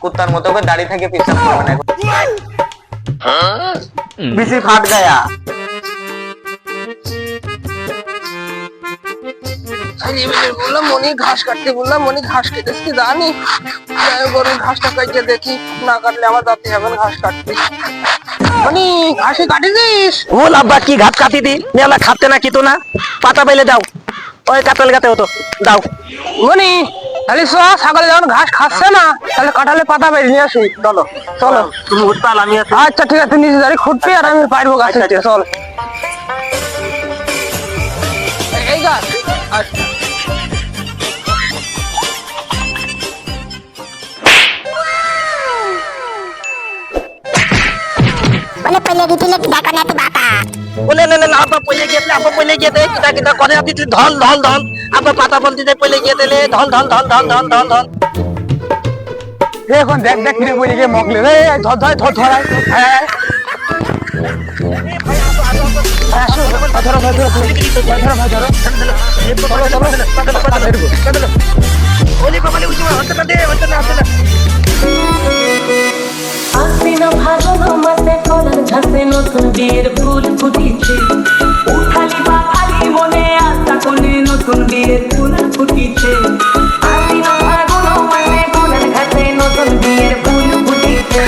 कुत्तार मतो করে দাঁড়িয়ে থেকে পেছাব করবে না বিসি ফাট গায়া বললাম মনি ঘাস কাটতে বললাম মনি ঘাস কেটেছি জানি গরুর ঘাসটা কাটতে দেখি না কাটলে আমার দাঁতে হবে ঘাস কাটতে মনি ঘাসে কাটিছিস বল আব্বা কি ঘাস কাটি দি মেলা খাতে না কিতো না পাতা পাইলে দাও ওই কাটাল গাতে হতো দাও মনি তাহলে ছাগলে যখন ঘাস খাচ্ছে না তাহলে কাটালে পাতা বেরিয়ে নিয়ে আসি চলো চলো তুমি উঠপাল আমি আছি আচ্ছা ঠিক আছে নিজে দাঁড়িয়ে খুঁটবি আর আমি পারবো গাছে চল এই গাছ আচ্ছা बोले पहले रीतिले देखो ना तो बापा বলে না না আব্বা পইলে গিয়ে দে কিটা কিটা করে আদি ধল ধল ধল আব্বা পাতা বলতে দে পইলে গিয়ে দিলে ধল ধল ধল ধল ধল ধল ধল এখন দেখ দেখ ফিরে বলে গিয়ে মগলে রে ধর ধর ধর ধরাই হ্যাঁ আসো ধরো ধরো ধরো ধরো ওলি বাবা লে উঠে হতে না দে হতে না আসিনা ভালো মাসে কলার ঝাসে নতুন বিয়ের ফুল ফুটিছে উঠালি বা খালি মনে আশা কোনে নতুন বিয়ের ফুল ফুটিছে আসিনা ভালো মাসে কলার ঝাসে নতুন বিয়ের ফুল ফুটিছে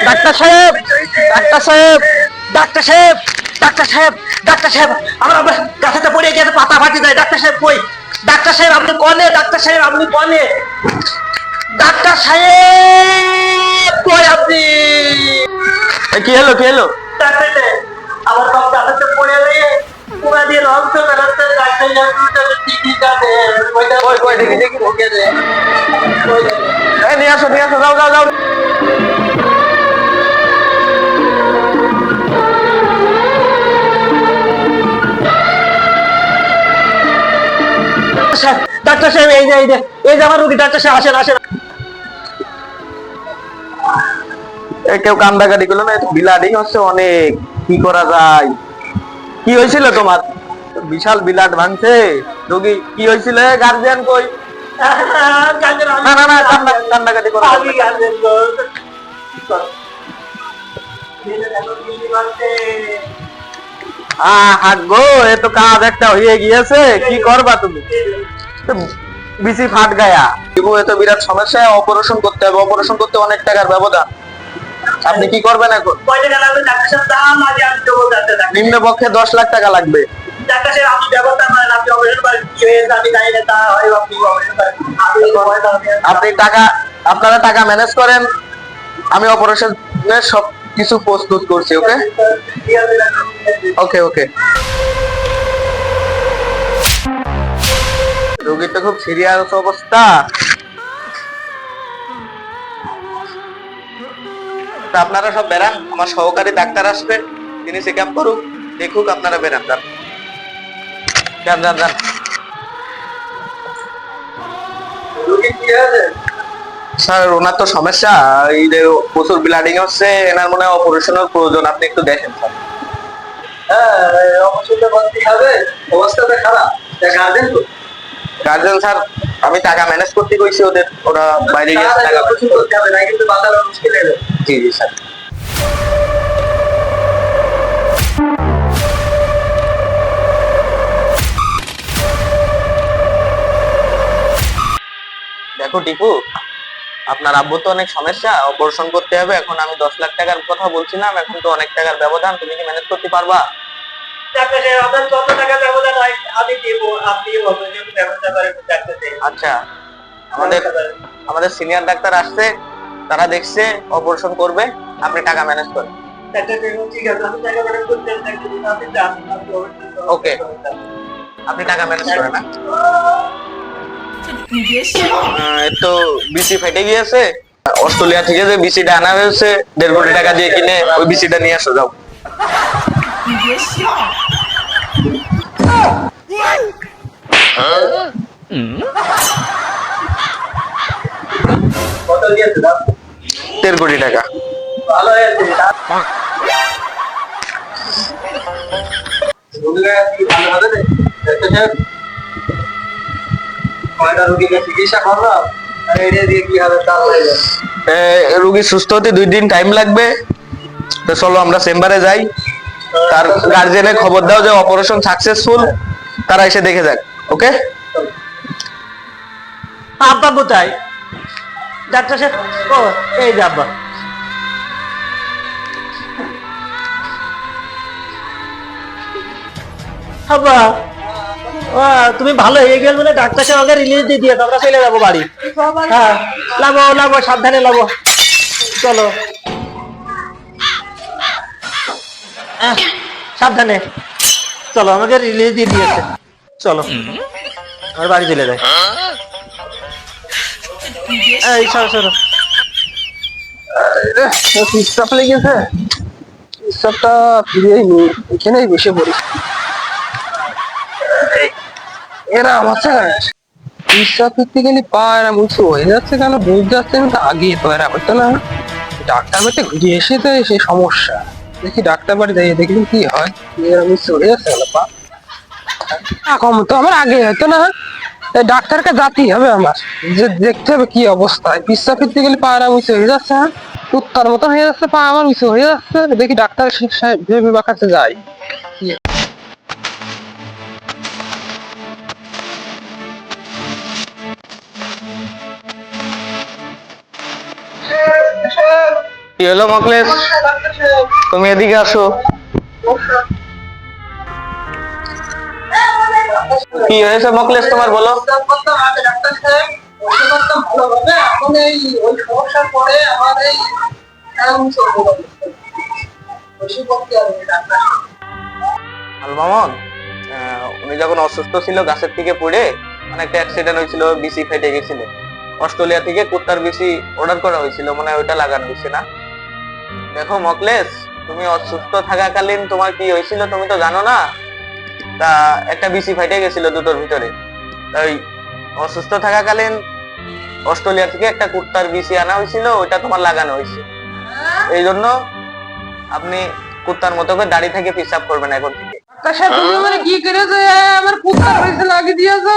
ডাক্তার সাহেব ডাক্তার সাহেব ডাক্তার সাহেব ডাক্তার সাহেব ডাক্তার সাহেব আমার গাছেতে পড়ে গিয়ে পাতা ফাটি যায় ডাক্তার সাহেব কই ডাক্তার সাহেব আপনি কোনে ডাক্তার সাহেব আপনি কোনে ডাক্তার সাহেব কই আপনি কি হলো ডাক্তার সাহেব আমার বাপ গাছেতে পড়ে গিয়ে পুরা দিয়ে রক্ত বেরোচ্ছে ডাক্তার সাহেব টিভি কাটে কই কই দেখি দেখি ঢোকে দে এই নিয়ে আসো যাও যাও যাও ডাক্তার সাহেব এই যে আমার রোগী ডাক্তার সাহেব আসেন আসেন কেউ কান্দাকাটি করলো না এত ব্লিডিং হচ্ছে অনেক কি করা যায় কি হয়েছিল তোমার বিশাল ব্লাড ভাঙছে রোগী কি হয়েছিল গার্জিয়ান কই না না না কান্দাকাটি করো হাত গো এ তো কাজ একটা হয়ে গিয়েছে কি করবা তুমি বিসি ফাট গায়া এ তো বিরাট সমস্যা অপারেশন করতে হবে অপারেশন করতে অনেক টাকার ব্যবধান আপনি কি করবেন এখন নিম্ন পক্ষে 10 লাখ টাকা লাগবে আপনি টাকা আপনারা টাকা ম্যানেজ করেন আমি অপারেশনের সব কিছু প্রস্তুত করছি ওকে ওকে ওকে রোগীর তো খুব সিরিয়াস অবস্থা আপনারা সব বেরান আমার সহকারী ডাক্তার আসবে তিনি চেক আপ করুক দেখুক আপনারা বেরান যান যান যান স্যার ওনার তো সমস্যা এই যে প্রচুর ব্লিডিং হচ্ছে এনার মনে হয় অপারেশনের প্রয়োজন আপনি একটু দেখেন স্যার হ্যাঁ অবশ্যই বলতে হবে অবস্থাটা খারাপ গার্জেন তো গার্জেন স্যার আমি টাকা ম্যানেজ করতে কইছি ওরা বাইরে গিয়ে টাকা কিছু করতে হবে না কিন্তু বাঁচানো মুশকিল হলো জি জি স্যার দেখো টিপু আপনার আব্বু তো অনেক সমস্যা অপারেশন করতে হবে এখন আমি 10 লাখ টাকার কথা বলছিলাম এখন তো অনেক টাকার ব্যবধান তুমি কি ম্যানেজ করতে পারবা ডাক্তার সাহেব আপনার কত টাকা ব্যবধান হয় আমি দেব আপনি বলবেন যে ব্যবস্থা করেন ডাক্তার সাহেব আচ্ছা আমাদের সিনিয়র ডাক্তার আসছে তারা দেখছে অপারেশন করবে আপনি টাকা ম্যানেজ করেন ডাক্তার সাহেব ঠিক আছে আমি টাকা ম্যানেজ করতে আপনি যান ওকে আপনি টাকা ম্যানেজ করেন না তো বিসি ফেটে গিয়েছে অস্ট্রেলিয়া থেকে যে বিসিটা আনা হয়েছে 1.5 কোটি টাকা দিয়ে কিনে ওই বিসিটা নিয়ে আসো যাও কত দিয়েছে দাও 1.5 কোটি টাকা ভালো হয়েছে রোগীরা কি ভালো হবে ডাক্তার সাহেব কয়টা রোগীকে চিকিৎসা করলাম রোগী সুস্থ হতে 2 দিন টাইম লাগবে। তো চলো আমরা চেম্বারে যাই, তার গার্জেনে খবর দাও যে অপারেশন সাকসেসফুল, তারা এসে দেখে যাক। ওকে? আব্বা কোথায়? ডাক্তার সাহেব, ও এই যে আব্বা। আব্বা, তুমি ভালো হয়ে গেল বলে ডাক্তার সাহেব আমাকে রিলিজ দিয়ে দিয়েছে, আমরা চলে যাবো বাড়ি। হ্যাঁ, লাবো লাবো, সাবধানে লাবো, চলো। সাবধানে চলো, আমাকে রিলিজ দিয়ে দিয়েছে, চলো আমার বাড়ি চলে যায়। এই সরো সরো। পিসাব লেগেছে, পিসাবটা ফিরেই নি, এখানেই বসে পড়ি। এরা আমার পিসাব ফিরতে গেলে পা এরা মুছে হয়ে যাচ্ছে কেন বুঝতে যাচ্ছে না, আগে তো এরা হতো না। ডাক্তার বাড়িতে ঘুরে এসে তো সেই সমস্যা, দেখি ডাক্তার বাড়ি যাই দেখলি কি হয়, এরা মুছে হয়ে যাচ্ছে না পা। কম তো আমার আগে হতো না, তাই ডাক্তারকে যেতেই হবে আমার, যে দেখতে হবে কি অবস্থায়। পিসা ফিরতে গেলে পা এরা মুছে হয়ে যাচ্ছে, হ্যাঁ কুত্তার মতন হয়ে যাচ্ছে পা আমার, মুছে হয়ে যাচ্ছে। দেখি ডাক্তার ভেবে কাছে যাই। কি হলো মকলেশ, তুমি এদিকে আসো। কি হয়েছে মকলেশ তোমার, বলো। মামন, উনি যখন অসুস্থ ছিল গাছের থেকে পড়ে একটা অ্যাক্সিডেন্ট হয়েছিল, বিসি ফেটে গেছিল। অস্ট্রেলিয়া থেকে কুত্তার বিসি অর্ডার করা হয়েছিল, মানে ওইটা লাগানো হয়েছে না। দেখো মকলেশ, তুমি অসুস্থ থাকাকালীন তোমার কি হয়েছিল তুমি তো জানো না। তা একটা বিসি ফেটে গেছিল দুটোর ভিতরে, তাই অসুস্থ থাকাকালীন অস্ট্রেলিয়া থেকে একটা কুত্তার বিসি আনা হয়েছিল, ওইটা তোমার লাগানো হয়েছে। এই জন্য আপনি কুত্তার মতো করে দাঁড়িয়ে থেকে পিসাব করবেন এখন থেকে। ডাক্তার সাহেব, তুমি মানে কি করেছো, আমার কুত্তার বিসি লাগিয়ে দিয়েছো।